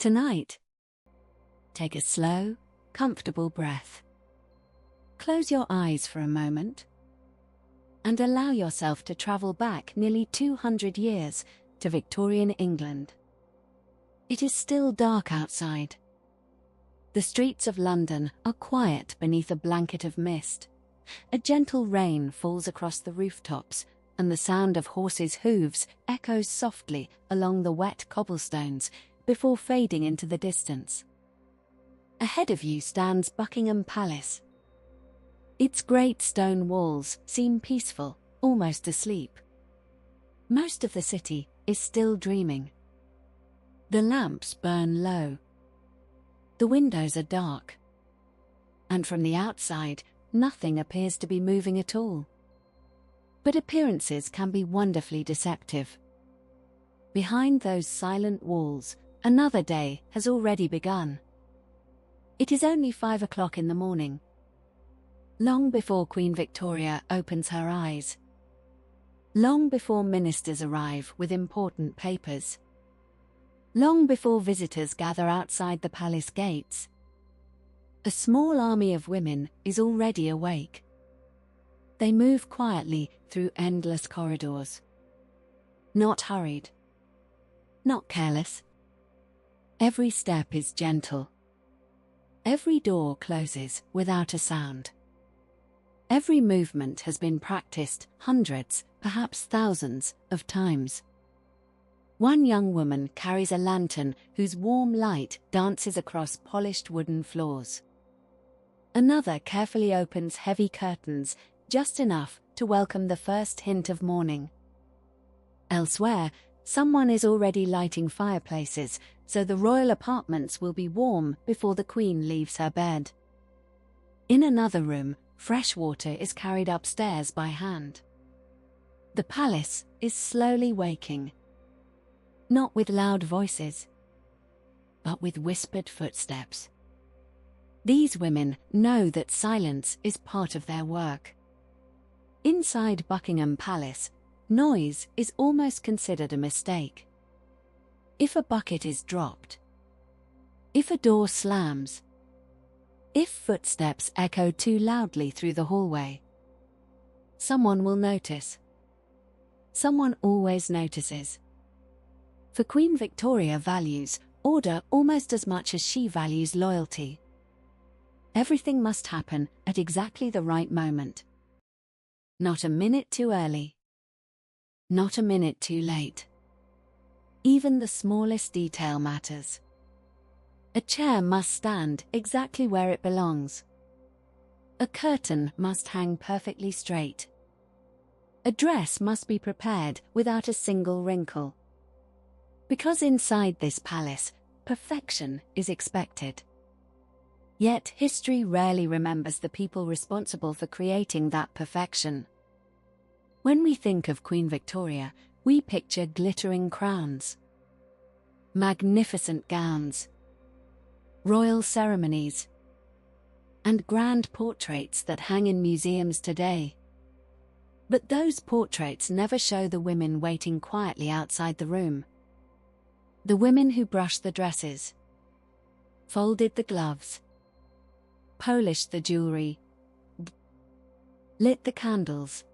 Tonight, take a slow, comfortable breath. Close your eyes for a moment and allow yourself to travel back nearly 200 years to Victorian England. It is still dark outside. The streets of London are quiet beneath a blanket of mist. A gentle rain falls across the rooftops, and the sound of horses' hooves echoes softly along the wet cobblestones before fading into the distance. Ahead of you stands Buckingham Palace. Its great stone walls seem peaceful, almost asleep. Most of the city is still dreaming. The lamps burn low. The windows are dark. And from the outside, nothing appears to be moving at all. But appearances can be wonderfully deceptive. Behind those silent walls, another day has already begun. It is only 5 o'clock in the morning. Long before Queen Victoria opens her eyes. Long before ministers arrive with important papers. Long before visitors gather outside the palace gates. A small army of women is already awake. They move quietly through endless corridors. Not hurried. Not careless. Every step is gentle. Every door closes without a sound. Every movement has been practiced hundreds, perhaps thousands, of times. One young woman carries a lantern whose warm light dances across polished wooden floors. Another carefully opens heavy curtains, just enough to welcome the first hint of morning. Elsewhere, someone is already lighting fireplaces, so the royal apartments will be warm before the Queen leaves her bed. In another room, fresh water is carried upstairs by hand. The palace is slowly waking. Not with loud voices, but with whispered footsteps. These women know that silence is part of their work. Inside Buckingham Palace, noise is almost considered a mistake. If a bucket is dropped, if a door slams, if footsteps echo too loudly through the hallway, someone will notice. Someone always notices. For Queen Victoria values order almost as much as she values loyalty. Everything must happen at exactly the right moment. Not a minute too early. Not a minute too late. Even the smallest detail matters. A chair must stand exactly where it belongs. A curtain must hang perfectly straight. A dress must be prepared without a single wrinkle. Because inside this palace, perfection is expected. Yet history rarely remembers the people responsible for creating that perfection. When we think of Queen Victoria, we picture glittering crowns, magnificent gowns, royal ceremonies, and grand portraits that hang in museums today. But those portraits never show the women waiting quietly outside the room. The women who brushed the dresses, folded the gloves, polished the jewelry, lit the candles,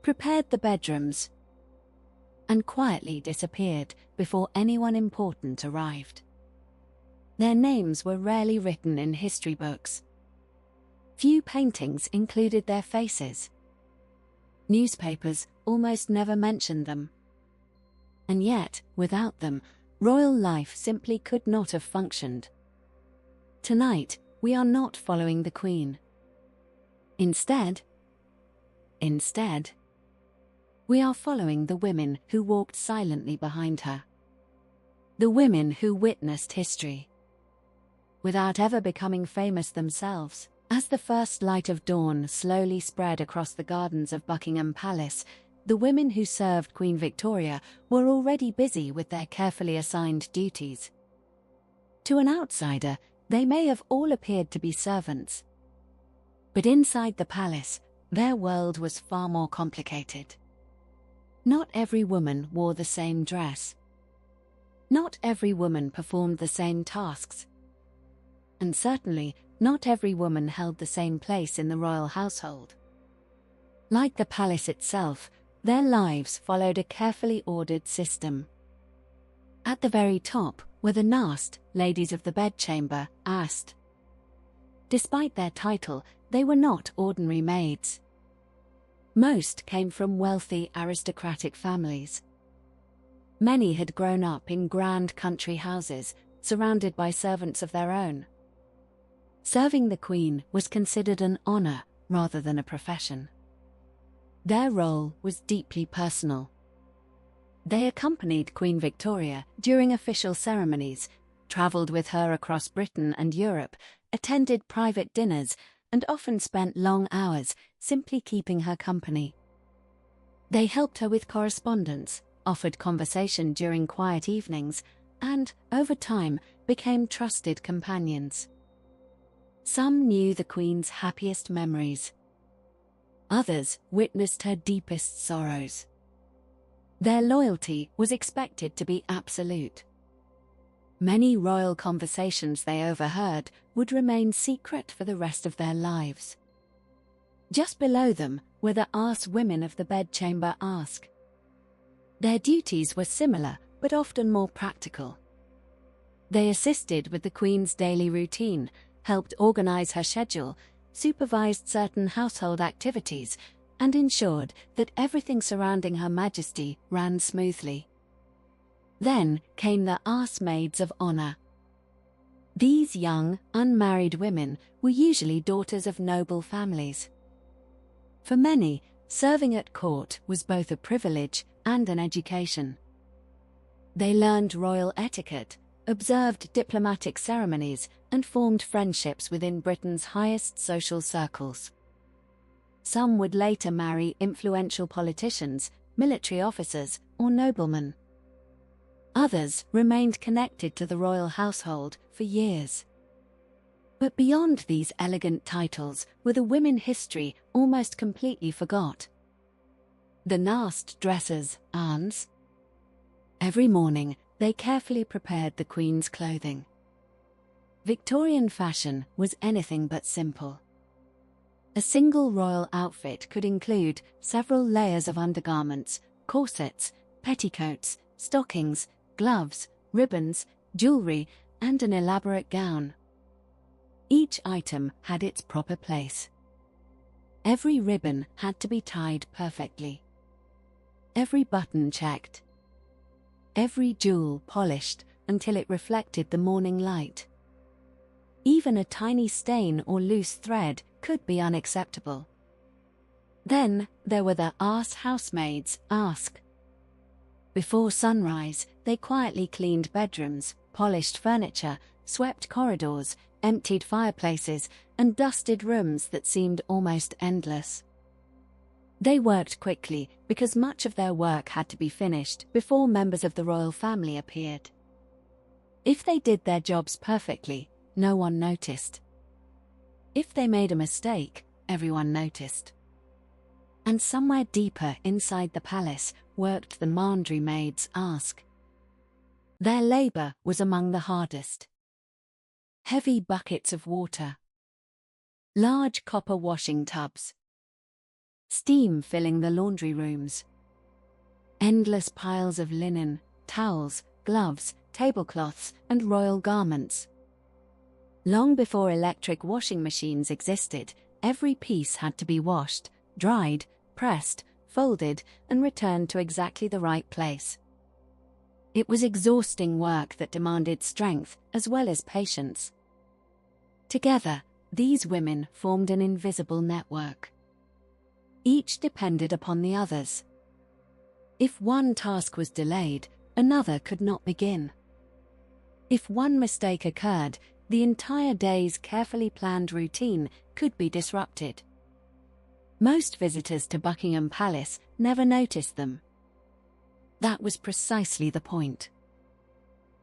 prepared the bedrooms, and quietly disappeared before anyone important arrived. Their names were rarely written in history books. Few paintings included their faces. Newspapers almost never mentioned them. And yet, without them, royal life simply could not have functioned. Tonight, we are not following the Queen. Instead, we are following the women who walked silently behind her. The women who witnessed history, without ever becoming famous themselves. As the first light of dawn slowly spread across the gardens of Buckingham Palace, the women who served Queen Victoria were already busy with their carefully assigned duties. To an outsider, they may have all appeared to be servants. But inside the palace, their world was far more complicated. Not every woman wore the same dress. Not every woman performed the same tasks. And certainly, not every woman held the same place in the royal household. Like the palace itself, their lives followed a carefully ordered system. At the very top were the Nast, ladies of the bedchamber, Ast. Despite their title, they were not ordinary maids. Most came from wealthy aristocratic families. Many had grown up in grand country houses, surrounded by servants of their own. Serving the Queen was considered an honor rather than a profession. Their role was deeply personal. They accompanied Queen Victoria during official ceremonies, traveled with her across Britain and Europe, attended private dinners, and often spent long hours simply keeping her company. They helped her with correspondence, offered conversation during quiet evenings, and, over time, became trusted companions. Some knew the Queen's happiest memories. Others witnessed her deepest sorrows. Their loyalty was expected to be absolute. Many royal conversations they overheard would remain secret for the rest of their lives. Just below them were the Ars women of the bedchamber Ask. Their duties were similar, but often more practical. They assisted with the Queen's daily routine, helped organize her schedule, supervised certain household activities, and ensured that everything surrounding Her Majesty ran smoothly. Then came the Ars Maids of Honor. These young, unmarried women were usually daughters of noble families. For many, serving at court was both a privilege and an education. They learned royal etiquette, observed diplomatic ceremonies, and formed friendships within Britain's highest social circles. Some would later marry influential politicians, military officers, or noblemen. Others remained connected to the royal household for years. But beyond these elegant titles were the women history almost completely forgot. The Nast dressers, Ans. Every morning, they carefully prepared the Queen's clothing. Victorian fashion was anything but simple. A single royal outfit could include several layers of undergarments, corsets, petticoats, stockings, gloves, ribbons, jewelry, and an elaborate gown. Each item had its proper place. Every ribbon had to be tied perfectly. Every button checked. Every jewel polished until it reflected the morning light. Even a tiny stain or loose thread could be unacceptable. Then there were the Ars housemaids, Ask. Before sunrise, they quietly cleaned bedrooms, polished furniture, swept corridors, emptied fireplaces, and dusted rooms that seemed almost endless. They worked quickly because much of their work had to be finished before members of the royal family appeared. If they did their jobs perfectly, no one noticed. If they made a mistake, everyone noticed. And somewhere deeper inside the palace worked the laundry maids Ask. Their labor was among the hardest. Heavy buckets of water. Large copper washing tubs. Steam filling the laundry rooms. Endless piles of linen, towels, gloves, tablecloths, and royal garments. Long before electric washing machines existed, every piece had to be washed, dried, pressed, folded, and returned to exactly the right place. It was exhausting work that demanded strength as well as patience. Together, these women formed an invisible network. Each depended upon the others. If one task was delayed, another could not begin. If one mistake occurred, the entire day's carefully planned routine could be disrupted. Most visitors to Buckingham Palace never noticed them. That was precisely the point.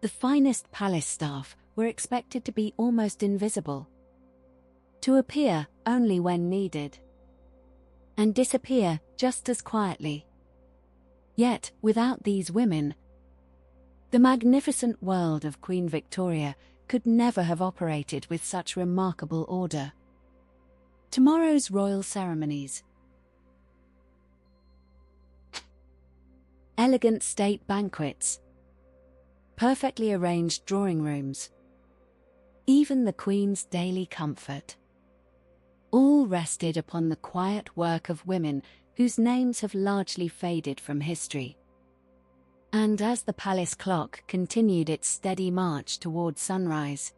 The finest palace staff were expected to be almost invisible, to appear only when needed, and disappear just as quietly. Yet, without these women, The magnificent world of Queen Victoria could never have operated with such remarkable order. Tomorrow's royal ceremonies. Elegant state banquets. Perfectly arranged drawing rooms. Even the Queen's daily comfort. All rested upon the quiet work of women whose names have largely faded from history. And as the palace clock continued its steady march toward sunrise,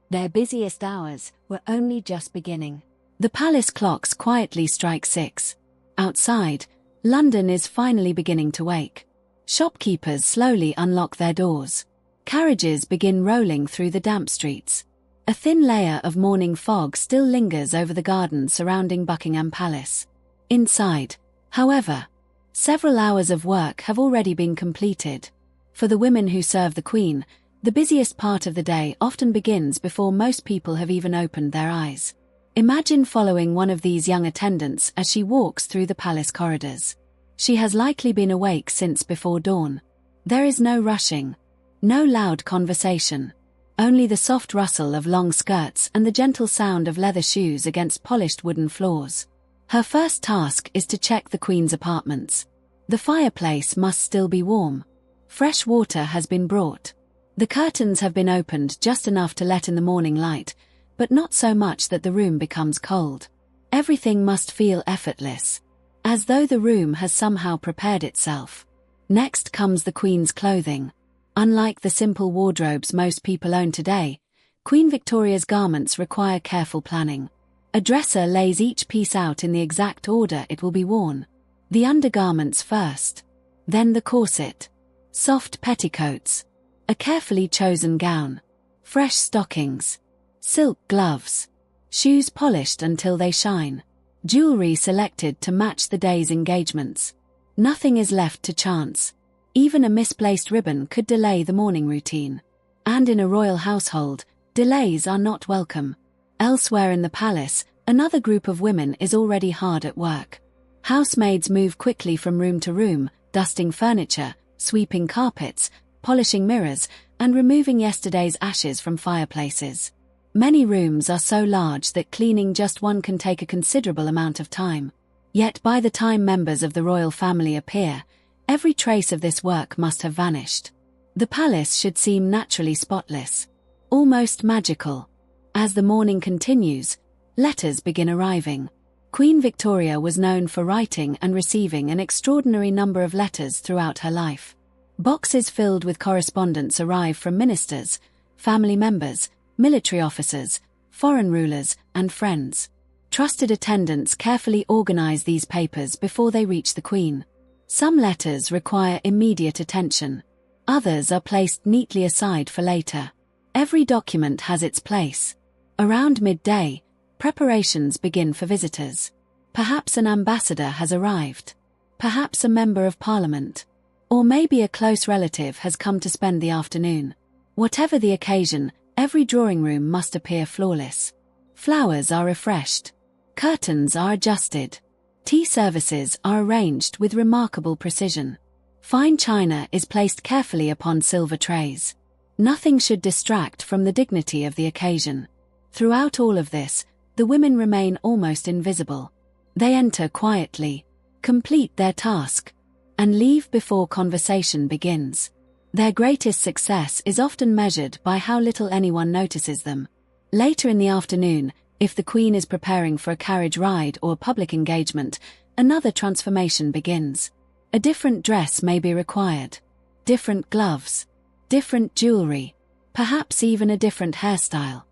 their busiest hours were only just beginning. The palace clocks quietly strike 6. Outside, London is finally beginning to wake. Shopkeepers slowly unlock their doors. Carriages begin rolling through the damp streets. A thin layer of morning fog still lingers over the garden surrounding Buckingham Palace. Inside, however, several hours of work have already been completed. For the women who serve the Queen, the busiest part of the day often begins before most people have even opened their eyes. Imagine following one of these young attendants as she walks through the palace corridors. She has likely been awake since before dawn. There is no rushing, no loud conversation, only the soft rustle of long skirts and the gentle sound of leather shoes against polished wooden floors. Her first task is to check the Queen's apartments. The fireplace must still be warm. Fresh water has been brought. The curtains have been opened just enough to let in the morning light, but not so much that the room becomes cold. Everything must feel effortless, as though the room has somehow prepared itself. Next comes the Queen's clothing. Unlike the simple wardrobes most people own today, Queen Victoria's garments require careful planning. A dresser lays each piece out in the exact order it will be worn. The undergarments first, then the corset, soft petticoats, a carefully chosen gown, fresh stockings, silk gloves, shoes polished until they shine, jewelry selected to match the day's engagements. Nothing is left to chance. Even a misplaced ribbon could delay the morning routine. And in a royal household, delays are not welcome. Elsewhere in the palace, another group of women is already hard at work. Housemaids move quickly from room to room, dusting furniture, sweeping carpets, polishing mirrors, and removing yesterday's ashes from fireplaces. Many rooms are so large that cleaning just one can take a considerable amount of time. Yet by the time members of the royal family appear, every trace of this work must have vanished. The palace should seem naturally spotless, almost magical. As the morning continues, letters begin arriving. Queen Victoria was known for writing and receiving an extraordinary number of letters throughout her life. Boxes filled with correspondence arrive from ministers, family members, military officers, foreign rulers, and friends. Trusted attendants carefully organize these papers before they reach the Queen. Some letters require immediate attention. Others are placed neatly aside for later. Every document has its place. Around midday, preparations begin for visitors. Perhaps an ambassador has arrived. Perhaps a member of parliament. Or maybe a close relative has come to spend the afternoon. Whatever the occasion, every drawing room must appear flawless. Flowers are refreshed. Curtains are adjusted. Tea services are arranged with remarkable precision. Fine china is placed carefully upon silver trays. Nothing should distract from the dignity of the occasion. Throughout all of this, the women remain almost invisible. They enter quietly, complete their task, and leave before conversation begins. Their greatest success is often measured by how little anyone notices them. Later in the afternoon, if the Queen is preparing for a carriage ride or a public engagement, another transformation begins. A different dress may be required. Different gloves. Different jewelry. Perhaps even a different hairstyle.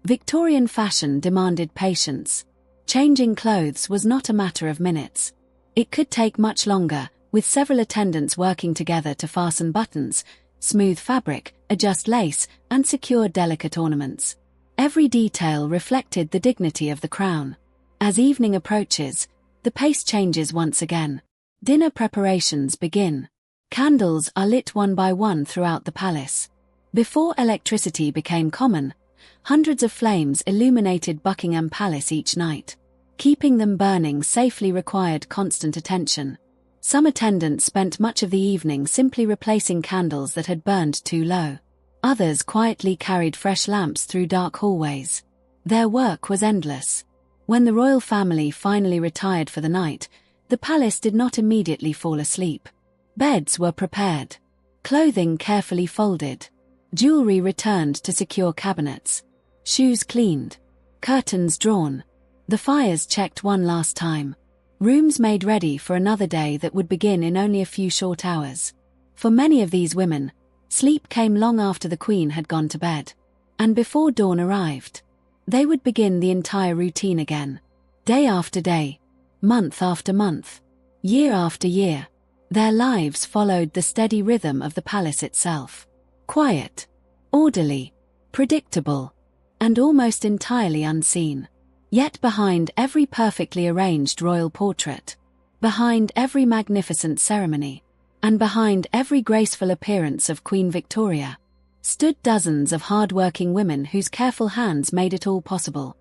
Victorian fashion demanded patience. Changing clothes was not a matter of minutes. It could take much longer, with several attendants working together to fasten buttons, smooth fabric, adjust lace, and secure delicate ornaments. Every detail reflected the dignity of the crown. As evening approaches, the pace changes once again. Dinner preparations begin. Candles are lit one by one throughout the palace. Before electricity became common, hundreds of flames illuminated Buckingham Palace each night. Keeping them burning safely required constant attention. Some attendants spent much of the evening simply replacing candles that had burned too low. Others quietly carried fresh lamps through dark hallways. Their work was endless. When the royal family finally retired for the night, the palace did not immediately fall asleep. Beds were prepared, clothing carefully folded, jewelry returned to secure cabinets, shoes cleaned, curtains drawn, the fires checked one last time, rooms made ready for another day that would begin in only a few short hours. For many of these women, sleep came long after the Queen had gone to bed. And before dawn arrived, they would begin the entire routine again. Day after day, month after month, year after year, their lives followed the steady rhythm of the palace itself. Quiet, orderly, predictable, and almost entirely unseen. Yet behind every perfectly arranged royal portrait, behind every magnificent ceremony, and behind every graceful appearance of Queen Victoria, stood dozens of hard-working women whose careful hands made it all possible.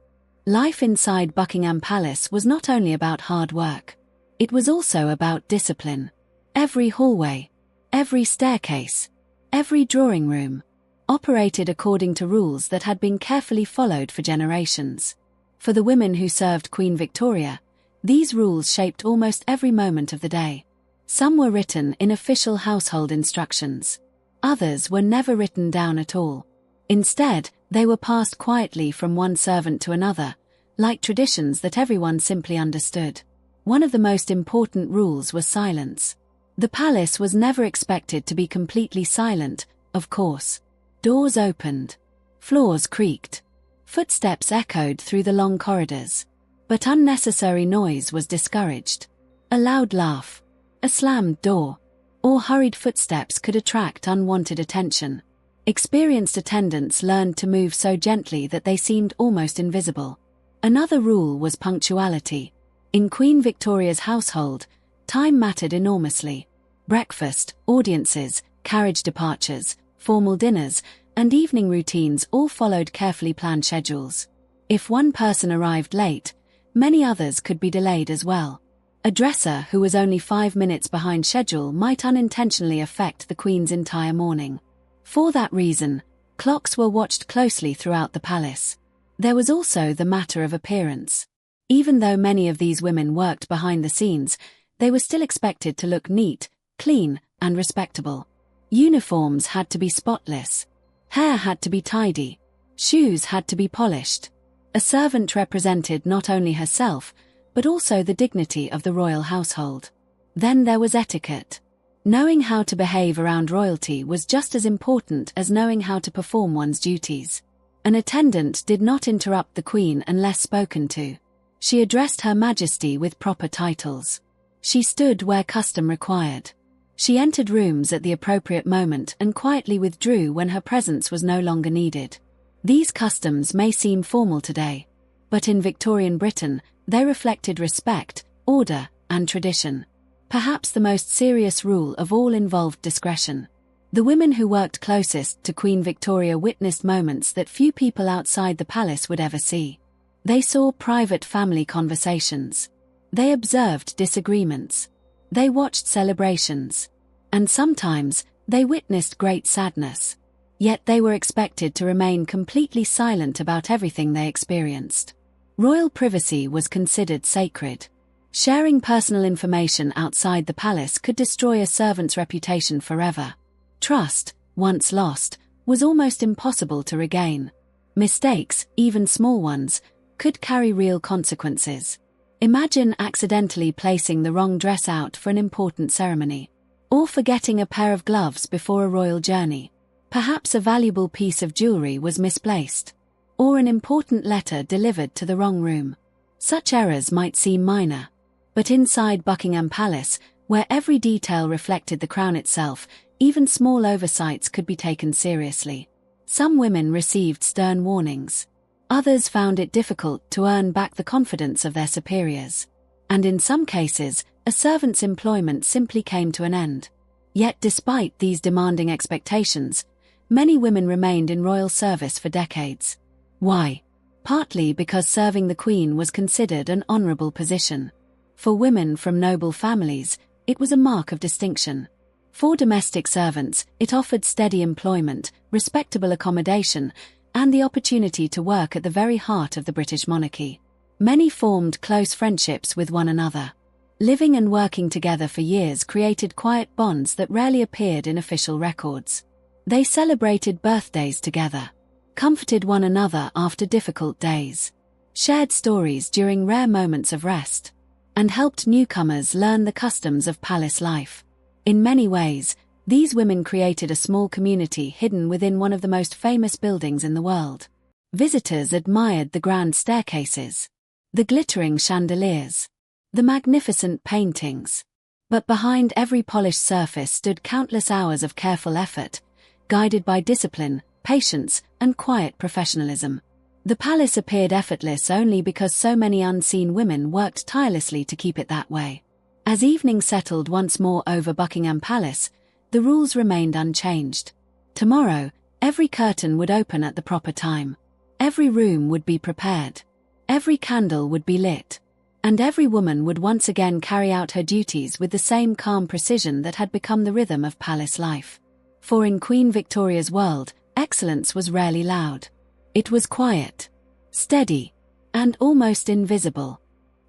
Life inside Buckingham Palace was not only about hard work. It was also about discipline. Every hallway, every staircase, every drawing room, operated according to rules that had been carefully followed for generations. For the women who served Queen Victoria, these rules shaped almost every moment of the day. Some were written in official household instructions. Others were never written down at all. Instead, they were passed quietly from one servant to another, like traditions that everyone simply understood. One of the most important rules was silence. The palace was never expected to be completely silent, of course. Doors opened. Floors creaked. Footsteps echoed through the long corridors. But unnecessary noise was discouraged. A loud laugh, a slammed door, or hurried footsteps could attract unwanted attention. Experienced attendants learned to move so gently that they seemed almost invisible. Another rule was punctuality. In Queen Victoria's household, time mattered enormously. Breakfast, audiences, carriage departures, formal dinners, and evening routines all followed carefully planned schedules. If one person arrived late, many others could be delayed as well. A dresser who was only 5 minutes behind schedule might unintentionally affect the Queen's entire morning. For that reason, clocks were watched closely throughout the palace. There was also the matter of appearance. Even though many of these women worked behind the scenes, they were still expected to look neat, clean, and respectable. Uniforms had to be spotless. Hair had to be tidy. Shoes had to be polished. A servant represented not only herself, but also the dignity of the royal household. Then there was etiquette. Knowing how to behave around royalty was just as important as knowing how to perform one's duties. An attendant did not interrupt the Queen unless spoken to. She addressed Her Majesty with proper titles. She stood where custom required. She entered rooms at the appropriate moment and quietly withdrew when her presence was no longer needed. These customs may seem formal today, but in Victorian Britain, they reflected respect, order, and tradition. Perhaps the most serious rule of all involved discretion. The women who worked closest to Queen Victoria witnessed moments that few people outside the palace would ever see. They saw private family conversations. They observed disagreements. They watched celebrations. And sometimes, they witnessed great sadness. Yet they were expected to remain completely silent about everything they experienced. Royal privacy was considered sacred. Sharing personal information outside the palace could destroy a servant's reputation forever. Trust, once lost, was almost impossible to regain. Mistakes, even small ones, could carry real consequences. Imagine accidentally placing the wrong dress out for an important ceremony, or forgetting a pair of gloves before a royal journey. Perhaps a valuable piece of jewelry was misplaced, or an important letter delivered to the wrong room. Such errors might seem minor, but inside Buckingham Palace, where every detail reflected the crown itself, even small oversights could be taken seriously. Some women received stern warnings. Others found it difficult to earn back the confidence of their superiors. And in some cases, a servant's employment simply came to an end. Yet despite these demanding expectations, many women remained in royal service for decades. Why? Partly because serving the Queen was considered an honorable position. For women from noble families, It was a mark of distinction. For domestic servants, it offered steady employment, respectable accommodation, and the opportunity to work at the very heart of the British monarchy. Many formed close friendships with one another. Living and working together for years created quiet bonds that rarely appeared in official records. They celebrated birthdays together, comforted one another after difficult days, shared stories during rare moments of rest, and helped newcomers learn the customs of palace life. In many ways, these women created a small community hidden within one of the most famous buildings in the world. Visitors admired the grand staircases, the glittering chandeliers, the magnificent paintings. But behind every polished surface stood countless hours of careful effort, guided by discipline, patience, and quiet professionalism. The palace appeared effortless only because so many unseen women worked tirelessly to keep it that way. As evening settled once more over Buckingham Palace, the rules remained unchanged. Tomorrow, every curtain would open at the proper time. Every room would be prepared. Every candle would be lit. And every woman would once again carry out her duties with the same calm precision that had become the rhythm of palace life. For in Queen Victoria's world, excellence was rarely loud. It was quiet, steady, and almost invisible.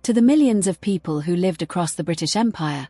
To the millions of people who lived across the British Empire,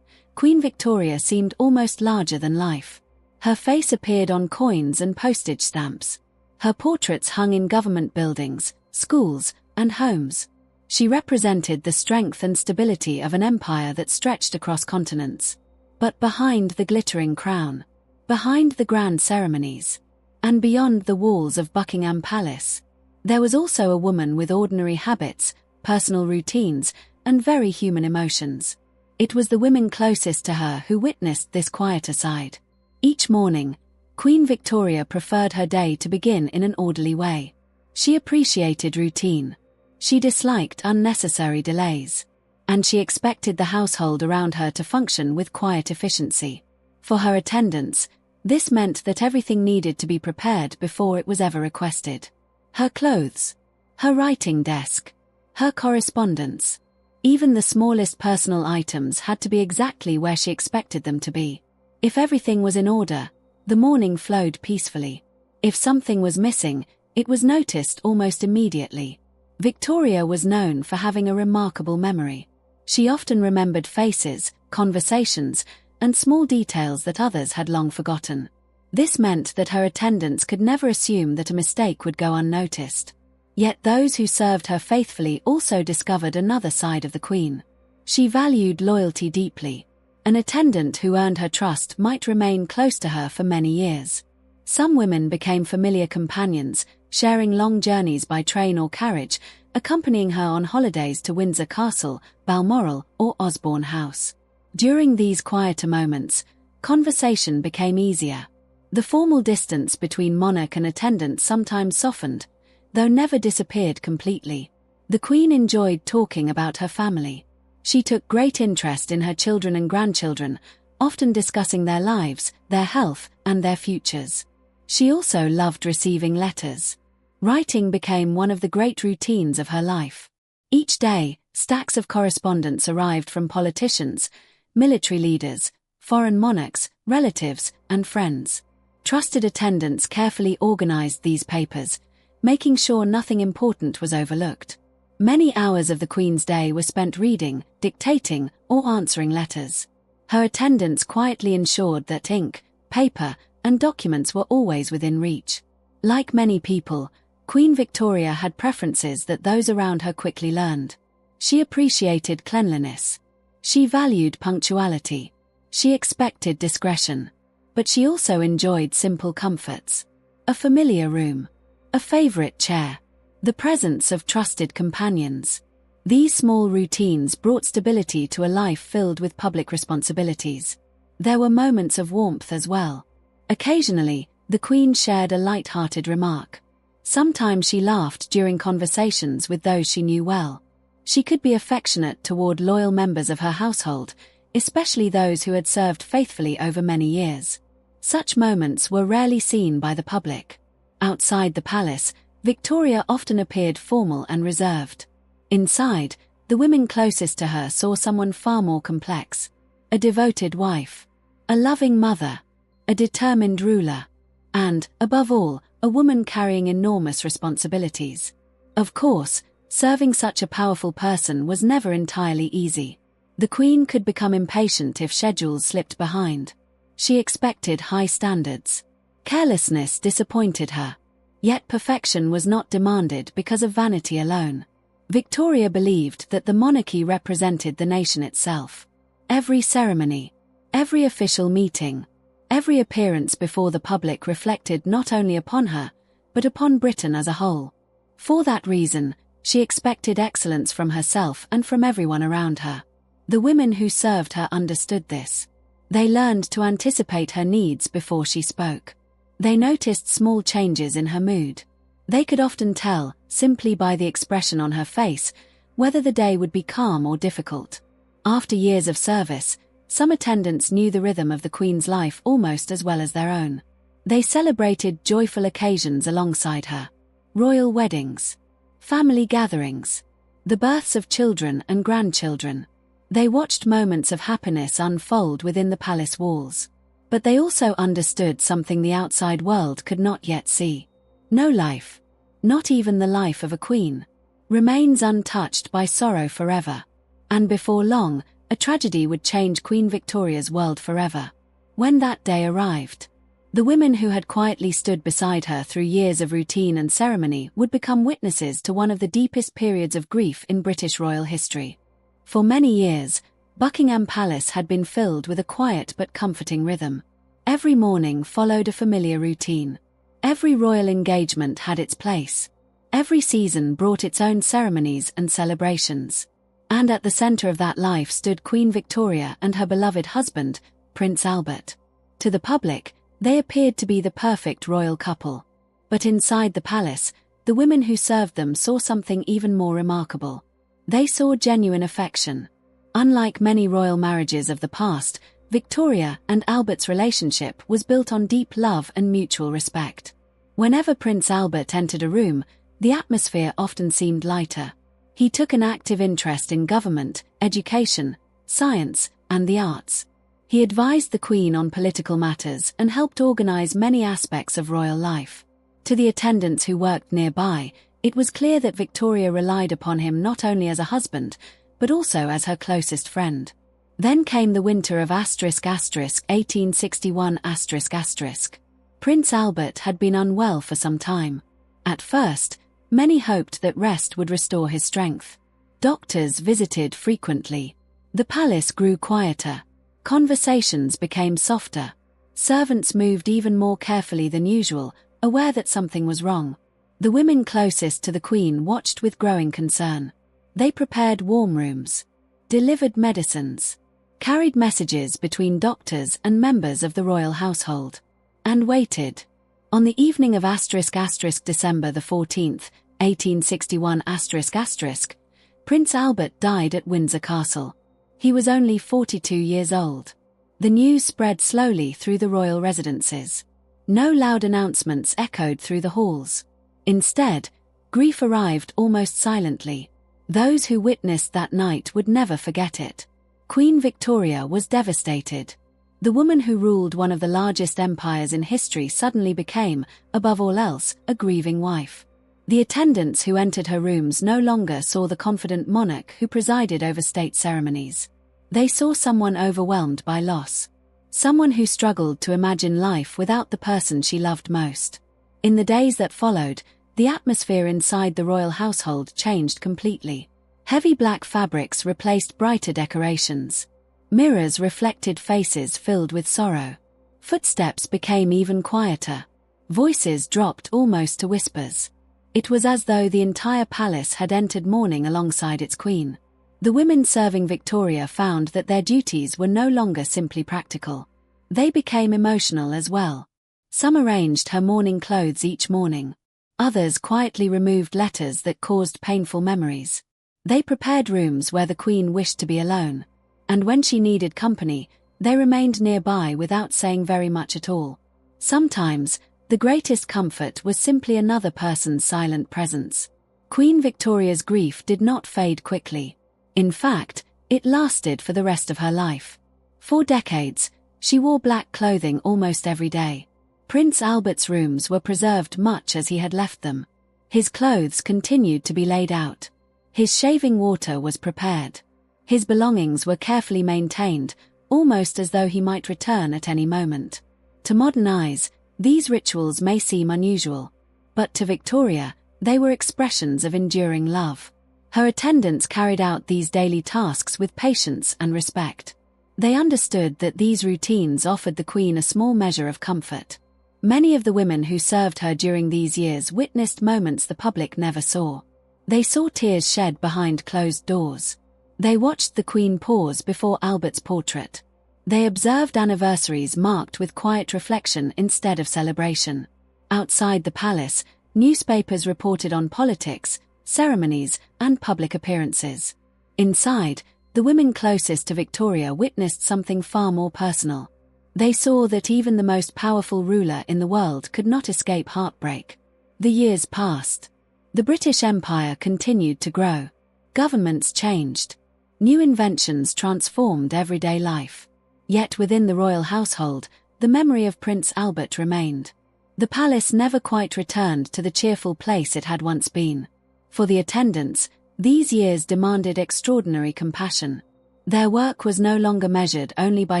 Queen Victoria seemed almost larger than life. Her face appeared on coins and postage stamps. Her portraits hung in government buildings, schools, and homes. She represented the strength and stability of an empire that stretched across continents. But behind the glittering crown, behind the grand ceremonies, and beyond the walls of Buckingham Palace, there was also a woman with ordinary habits, personal routines, and very human emotions. It was the women closest to her who witnessed this quieter side. Each morning, Queen Victoria preferred her day to begin in an orderly way. She appreciated routine. She disliked unnecessary delays. And she expected the household around her to function with quiet efficiency. For her attendants, this meant that everything needed to be prepared before it was ever requested. Her clothes, her writing desk, her correspondence, even the smallest personal items had to be exactly where she expected them to be. If everything was in order, the morning flowed peacefully. If something was missing, it was noticed almost immediately. Victoria was known for having a remarkable memory. She often remembered faces, conversations, and small details that others had long forgotten. This meant that her attendants could never assume that a mistake would go unnoticed. Yet those who served her faithfully also discovered another side of the Queen. She valued loyalty deeply. An attendant who earned her trust might remain close to her for many years. Some women became familiar companions, sharing long journeys by train or carriage, accompanying her on holidays to Windsor Castle, Balmoral, or Osborne House. During these quieter moments, conversation became easier. The formal distance between monarch and attendant sometimes softened, though never disappeared completely. The Queen enjoyed talking about her family. She took great interest in her children and grandchildren, often discussing their lives, their health, and their futures. She also loved receiving letters. Writing became one of the great routines of her life. Each day, stacks of correspondence arrived from politicians, military leaders, foreign monarchs, relatives, and friends. Trusted attendants carefully organized these papers, making sure nothing important was overlooked. Many hours of the Queen's day were spent reading, dictating, or answering letters. Her attendants quietly ensured that ink, paper, and documents were always within reach. Like many people, Queen Victoria had preferences that those around her quickly learned. She appreciated cleanliness. She valued punctuality. She expected discretion. But she also enjoyed simple comforts. A familiar room. A favorite chair. The presence of trusted companions. These small routines brought stability to a life filled with public responsibilities. There were moments of warmth as well. Occasionally, the Queen shared a light-hearted remark. Sometimes she laughed during conversations with those she knew well. She could be affectionate toward loyal members of her household, especially those who had served faithfully over many years. Such moments were rarely seen by the public. Outside the palace, Victoria often appeared formal and reserved. Inside, the women closest to her saw someone far more complex. a devoted wife, a loving mother, a determined ruler, and, above all, a woman carrying enormous responsibilities. Of course, serving such a powerful person was never entirely easy. The Queen could become impatient if schedules slipped behind. She expected high standards. Carelessness disappointed her. Yet perfection was not demanded because of vanity alone. Victoria believed that the monarchy represented the nation itself. Every ceremony, every official meeting, every appearance before the public reflected not only upon her, but upon Britain as a whole. For that reason, she expected excellence from herself and from everyone around her. The women who served her understood this. They learned to anticipate her needs before she spoke. They noticed small changes in her mood. They could often tell, simply by the expression on her face, whether the day would be calm or difficult. After years of service, some attendants knew the rhythm of the Queen's life almost as well as their own. They celebrated joyful occasions alongside her. Royal weddings, family gatherings, the births of children and grandchildren. They watched moments of happiness unfold within the palace walls. But they also understood something the outside world could not yet see. No life, not even the life of a queen, remains untouched by sorrow forever. And before long, a tragedy would change Queen Victoria's world forever. When that day arrived, the women who had quietly stood beside her through years of routine and ceremony would become witnesses to one of the deepest periods of grief in British royal history. For many years, Buckingham Palace had been filled with a quiet but comforting rhythm. Every morning followed a familiar routine. Every royal engagement had its place. Every season brought its own ceremonies and celebrations. And at the center of that life stood Queen Victoria and her beloved husband, Prince Albert. To the public, they appeared to be the perfect royal couple. But inside the palace, the women who served them saw something even more remarkable. They saw genuine affection. Unlike many royal marriages of the past, Victoria and Albert's relationship was built on deep love and mutual respect. Whenever Prince Albert entered a room, the atmosphere often seemed lighter. He took an active interest in government, education, science, and the arts. He advised the Queen on political matters and helped organize many aspects of royal life. To the attendants who worked nearby, it was clear that Victoria relied upon him not only as a husband, but also as her closest friend. Then came the winter of **1861**. Prince Albert had been unwell for some time. At first, many hoped that rest would restore his strength. Doctors visited frequently. The palace grew quieter. Conversations became softer. Servants moved even more carefully than usual, aware that something was wrong. The women closest to the Queen watched with growing concern. They prepared warm rooms, delivered medicines, carried messages between doctors and members of the royal household, and waited. On the evening of December the 14th, 1861 **, Prince Albert died at Windsor Castle. He was only 42 years old. The news spread slowly through the royal residences. No loud announcements echoed through the halls. Instead, grief arrived almost silently. Those who witnessed that night would never forget it. Queen Victoria was devastated. The woman who ruled one of the largest empires in history suddenly became, above all else, a grieving wife. The attendants who entered her rooms no longer saw the confident monarch who presided over state ceremonies. They saw someone overwhelmed by loss. Someone who struggled to imagine life without the person she loved most. In the days that followed, the atmosphere inside the royal household changed completely. Heavy black fabrics replaced brighter decorations. Mirrors reflected faces filled with sorrow. Footsteps became even quieter. Voices dropped almost to whispers. It was as though the entire palace had entered mourning alongside its queen. The women serving Victoria found that their duties were no longer simply practical. They became emotional as well. Some arranged her mourning clothes each morning. Others quietly removed letters that caused painful memories. They prepared rooms where the Queen wished to be alone. And when she needed company, they remained nearby without saying very much at all. Sometimes, the greatest comfort was simply another person's silent presence. Queen Victoria's grief did not fade quickly. In fact, it lasted for the rest of her life. For decades, she wore black clothing almost every day. Prince Albert's rooms were preserved much as he had left them. His clothes continued to be laid out. His shaving water was prepared. His belongings were carefully maintained, almost as though he might return at any moment. To modern eyes, these rituals may seem unusual, but to Victoria, they were expressions of enduring love. Her attendants carried out these daily tasks with patience and respect. They understood that these routines offered the Queen a small measure of comfort. Many of the women who served her during these years witnessed moments the public never saw. They saw tears shed behind closed doors. They watched the Queen pause before Albert's portrait. They observed anniversaries marked with quiet reflection instead of celebration. Outside the palace, newspapers reported on politics, ceremonies, and public appearances. Inside, the women closest to Victoria witnessed something far more personal. They saw that even the most powerful ruler in the world could not escape heartbreak. The years passed. The British Empire continued to grow. Governments changed. New inventions transformed everyday life. Yet within the royal household, the memory of Prince Albert remained. The palace never quite returned to the cheerful place it had once been. For the attendants, these years demanded extraordinary compassion. Their work was no longer measured only by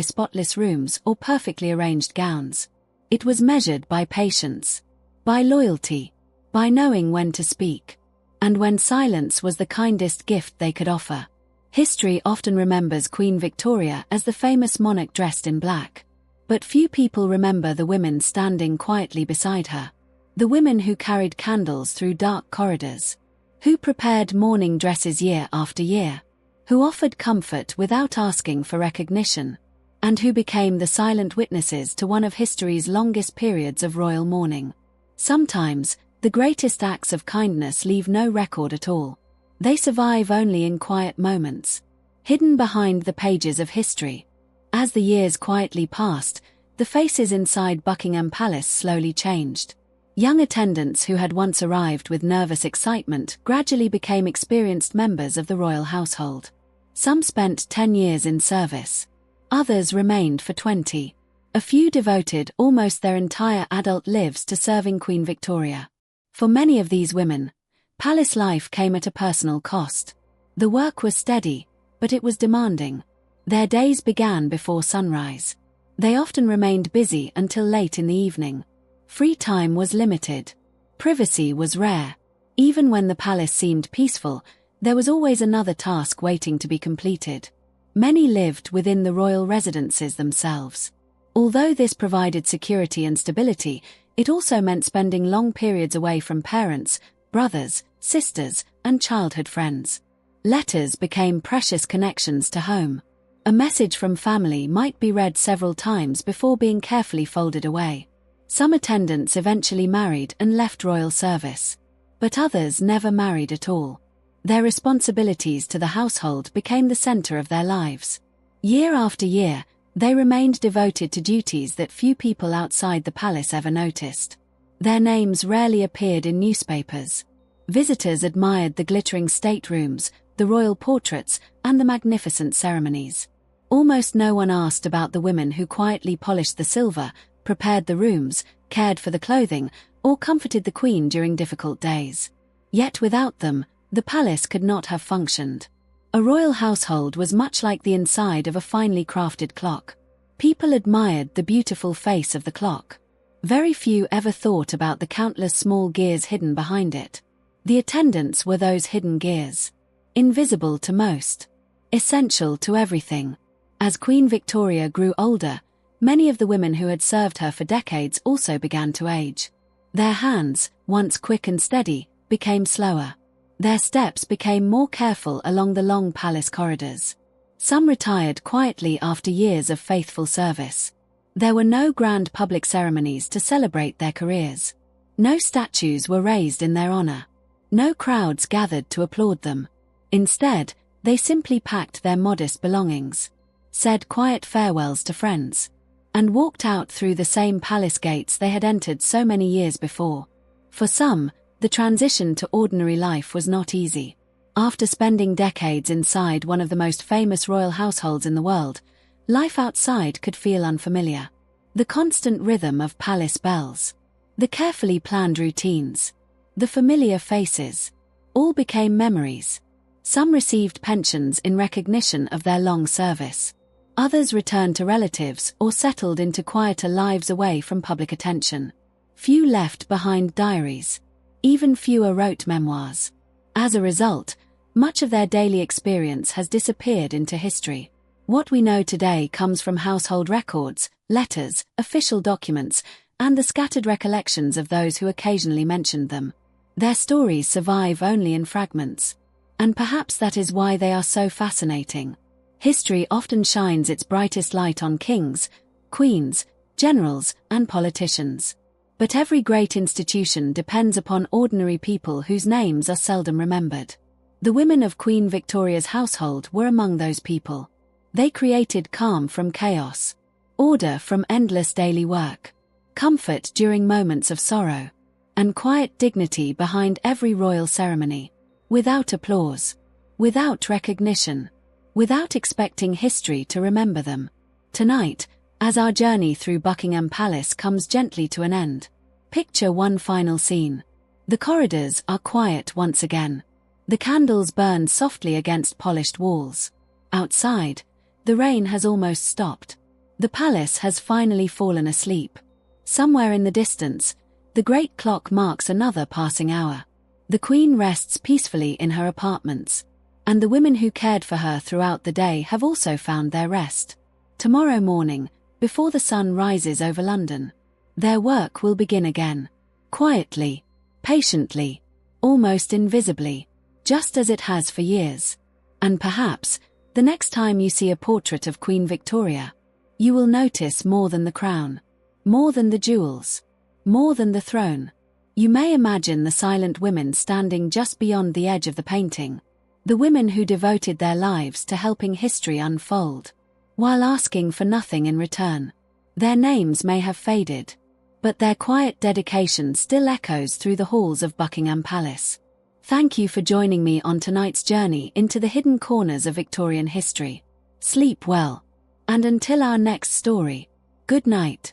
spotless rooms or perfectly arranged gowns. It was measured by patience, by loyalty, by knowing when to speak, and when silence was the kindest gift they could offer. History often remembers Queen Victoria as the famous monarch dressed in black. But few people remember the women standing quietly beside her. The women who carried candles through dark corridors. Who prepared mourning dresses year after year. Who offered comfort without asking for recognition. And who became the silent witnesses to one of history's longest periods of royal mourning. Sometimes, the greatest acts of kindness leave no record at all. They survive only in quiet moments, hidden behind the pages of history. As the years quietly passed, the faces inside Buckingham Palace slowly changed. Young attendants who had once arrived with nervous excitement gradually became experienced members of the royal household. Some spent 10 years in service. Others remained for 20. A few devoted almost their entire adult lives to serving Queen Victoria. For many of these women, palace life came at a personal cost. The work was steady, but it was demanding. Their days began before sunrise. They often remained busy until late in the evening. Free time was limited. Privacy was rare. Even when the palace seemed peaceful, there was always another task waiting to be completed. Many lived within the royal residences themselves. Although this provided security and stability, it also meant spending long periods away from parents, brothers, sisters, and childhood friends. Letters became precious connections to home. A message from family might be read several times before being carefully folded away. Some attendants eventually married and left royal service. But others never married at all. Their responsibilities to the household became the center of their lives. Year after year, they remained devoted to duties that few people outside the palace ever noticed. Their names rarely appeared in newspapers. Visitors admired the glittering staterooms, the royal portraits, and the magnificent ceremonies. Almost no one asked about the women who quietly polished the silver, prepared the rooms, cared for the clothing, or comforted the Queen during difficult days. Yet without them, the palace could not have functioned. A royal household was much like the inside of a finely crafted clock. People admired the beautiful face of the clock. Very few ever thought about the countless small gears hidden behind it. The attendants were those hidden gears. Invisible to most. Essential to everything. As Queen Victoria grew older, many of the women who had served her for decades also began to age. Their hands, once quick and steady, became slower. Their steps became more careful along the long palace corridors. Some retired quietly after years of faithful service. There were no grand public ceremonies to celebrate their careers. No statues were raised in their honor. No crowds gathered to applaud them. Instead, they simply packed their modest belongings, said quiet farewells to friends, and walked out through the same palace gates they had entered so many years before. For some, the transition to ordinary life was not easy. After spending decades inside one of the most famous royal households in the world, Life outside could feel unfamiliar. The constant rhythm of palace bells, the carefully planned routines, the familiar faces, all became memories. Some received pensions in recognition of their long service. Others returned to relatives or settled into quieter lives away from public attention. Few left behind diaries. Even fewer wrote memoirs. As a result, much of their daily experience has disappeared into history. What we know today comes from household records, letters, official documents, and the scattered recollections of those who occasionally mentioned them. Their stories survive only in fragments. And perhaps that is why they are so fascinating. History often shines its brightest light on kings, queens, generals, and politicians. But every great institution depends upon ordinary people whose names are seldom remembered. The women of Queen Victoria's household were among those people. They created calm from chaos, order from endless daily work, comfort during moments of sorrow, and quiet dignity behind every royal ceremony. Without applause, without recognition, without expecting history to remember them. Tonight, as our journey through Buckingham Palace comes gently to an end, picture one final scene. The corridors are quiet once again. The candles burn softly against polished walls. Outside, the rain has almost stopped. The palace has finally fallen asleep. Somewhere in the distance, the great clock marks another passing hour. The Queen rests peacefully in her apartments, and the women who cared for her throughout the day have also found their rest. Tomorrow morning, before the sun rises over London, their work will begin again. Quietly, patiently, almost invisibly, just as it has for years. And perhaps, the next time you see a portrait of Queen Victoria, you will notice more than the crown, more than the jewels, more than the throne. You may imagine the silent women standing just beyond the edge of the painting, the women who devoted their lives to helping history unfold, while asking for nothing in return. Their names may have faded, but their quiet dedication still echoes through the halls of Buckingham Palace. Thank you for joining me on tonight's journey into the hidden corners of Victorian history. Sleep well, and until our next story, good night.